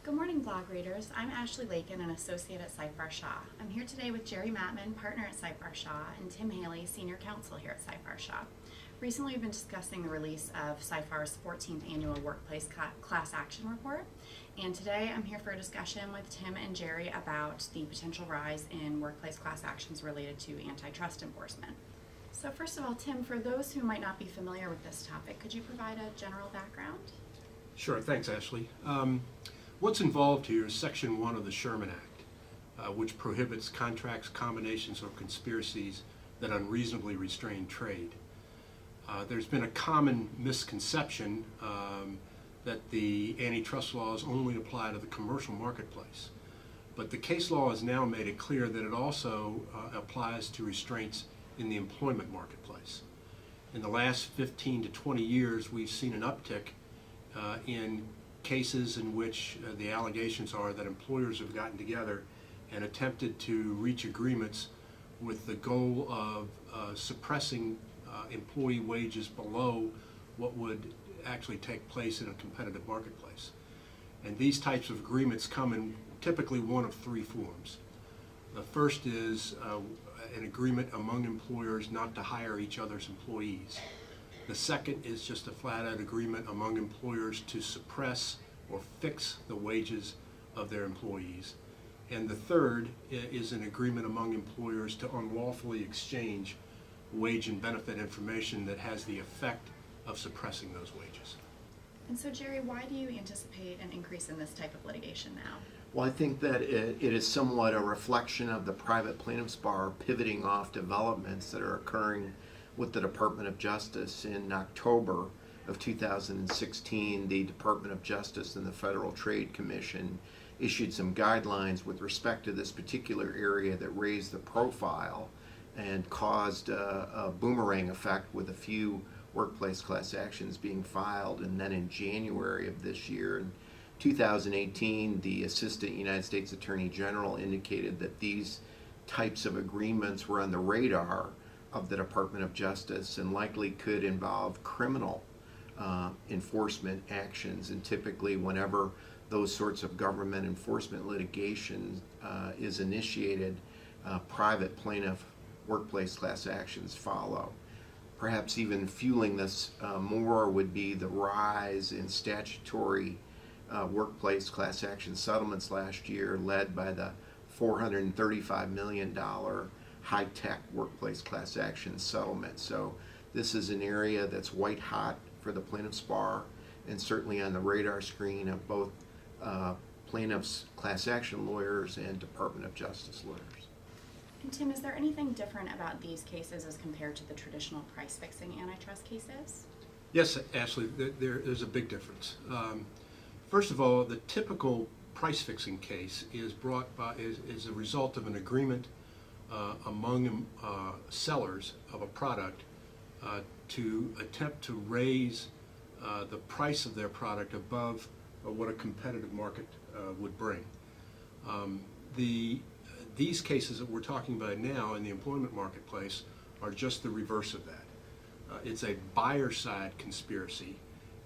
Good morning, blog readers. I'm Ashley Laken, an associate at Seyfarth. I'm here today with Jerry Maatman, partner at Seyfarth, and Tim Haley, senior counsel here at Seyfarth. Recently, we've been discussing the release of Seyfarth's 14th annual workplace class action report, and today I'm here for a discussion with Tim and Jerry about the potential rise in workplace class actions related to antitrust enforcement. So first of all, Tim, for those who might not be familiar with this topic, could you provide a general background? Sure, thanks, Ashley. What's involved here is Section 1 of the Sherman Act, which prohibits contracts, combinations, or conspiracies that unreasonably restrain trade. There's been a common misconception that the antitrust laws only apply to the commercial marketplace. But the case law has now made it clear that it also applies to restraints in the employment marketplace. In the last 15 to 20 years, we've seen an uptick in cases in which the allegations are that employers have gotten together and attempted to reach agreements with the goal of suppressing employee wages below what would actually take place in a competitive marketplace. And these types of agreements come in typically one of three forms. The first is an agreement among employers not to hire each other's employees. The second is just a flat-out agreement among employers to suppress or fix the wages of their employees. And the third is an agreement among employers to unlawfully exchange wage and benefit information that has the effect of suppressing those wages. And so, Jerry, why do you anticipate an increase in this type of litigation now? Well, I think that it is somewhat a reflection of the private plaintiffs' bar pivoting off developments that are occurring with the Department of Justice. In October of 2016, the Department of Justice and the Federal Trade Commission issued some guidelines with respect to this particular area that raised the profile and caused a boomerang effect with a few workplace class actions being filed. And then in January of this year, in 2018, the Assistant United States Attorney General indicated that these types of agreements were on the radar of the Department of Justice and likely could involve criminal enforcement actions. And typically whenever those sorts of government enforcement litigation is initiated, private plaintiff workplace class actions follow. Perhaps even fueling this more would be the rise in statutory workplace class action settlements last year, led by the $435 million high-tech workplace class action settlement. So this is an area that's white hot for the plaintiffs' bar and certainly on the radar screen of both plaintiffs' class action lawyers and Department of Justice lawyers. And Tim, is there anything different about these cases as compared to the traditional price-fixing antitrust cases? Yes, Ashley, there's a big difference. First of all, the typical price-fixing case is is a result of an agreement among sellers of a product to attempt to raise the price of their product above what a competitive market would bring. These cases that we're talking about now in the employment marketplace are just the reverse of that. It's a buyer-side conspiracy,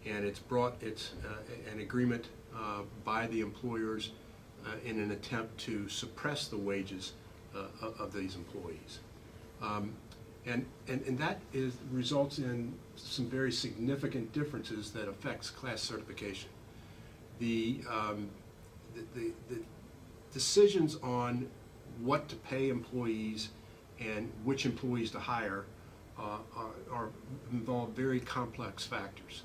and it's an agreement by the employers in an attempt to suppress the wages of these employees. And that results in some very significant differences that affects class certification. The decisions on what to pay employees and which employees to hire involve very complex factors.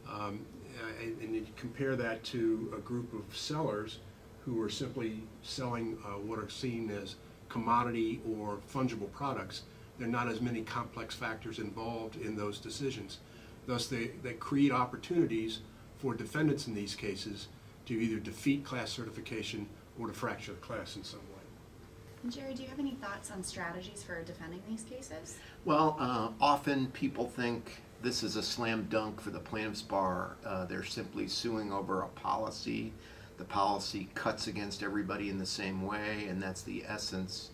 And you compare that to a group of sellers who are simply selling what are seen as commodity or fungible products. There are not as many complex factors involved in those decisions. Thus, they create opportunities for defendants in these cases to either defeat class certification or to fracture the class in some way. And Jerry, do you have any thoughts on strategies for defending these cases? Well, often people think this is a slam dunk for the plaintiffs' bar. They're simply suing over a policy. The policy cuts against everybody in the same way, and that's the essence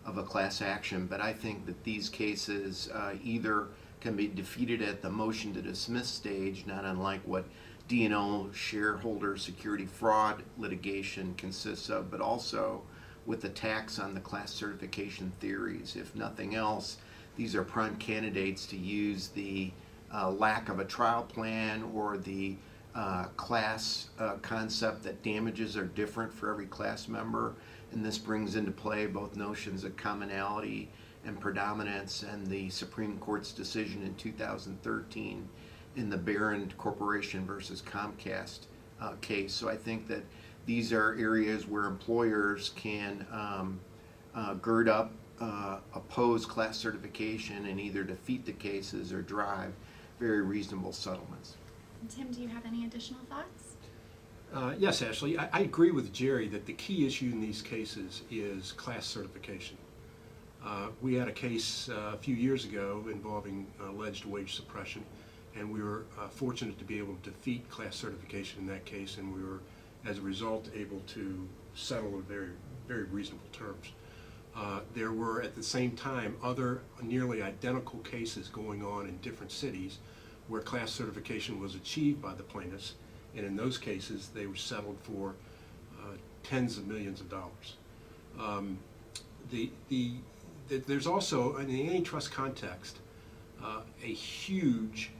of a class action. But I think that these cases either can be defeated at the motion to dismiss stage, not unlike what D&O shareholder security fraud litigation consists of, but also with attacks on the class certification theories. If nothing else, these are prime candidates to use the lack of a trial plan or the class concept that damages are different for every class member, and this brings into play both notions of commonality and predominance, and the Supreme Court's decision in 2013 in the Barron Corporation versus Comcast case. So I think that these are areas where employers can gird up, oppose class certification, and either defeat the cases or drive very reasonable settlements. Tim, do you have any additional thoughts? Yes, Ashley, I agree with Jerry that the key issue in these cases is class certification. We had a case a few years ago involving alleged wage suppression, and we were fortunate to be able to defeat class certification in that case, and we were, as a result, able to settle in very, very reasonable terms. There were, at the same time, other nearly identical cases going on in different cities where class certification was achieved by the plaintiffs, and in those cases they were settled for tens of millions of dollars. There's also, in the antitrust context, a huge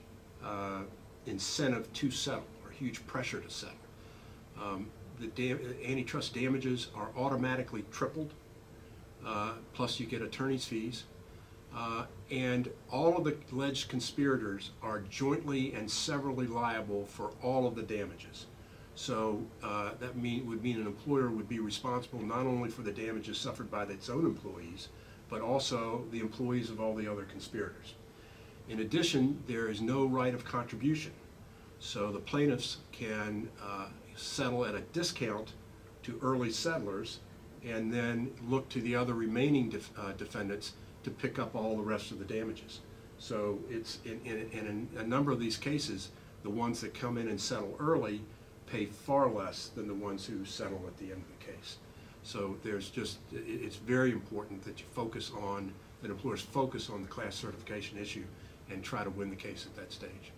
incentive to settle, or huge pressure to settle. The antitrust damages are automatically tripled, plus you get attorney's fees. And all of the alleged conspirators are jointly and severally liable for all of the damages. So that would mean an employer would be responsible not only for the damages suffered by its own employees, but also the employees of all the other conspirators. In addition, there is no right of contribution. So the plaintiffs can settle at a discount to early settlers and then look to the other remaining defendants to pick up all the rest of the damages. So it's in a number of these cases, the ones that come in and settle early pay far less than the ones who settle at the end of the case. So it's very important that employers focus on the class certification issue and try to win the case at that stage.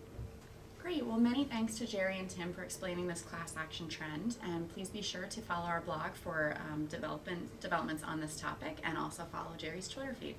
Great. Well, many thanks to Jerry and Tim for explaining this class action trend, and please be sure to follow our blog for developments on this topic, and also follow Jerry's Twitter feed.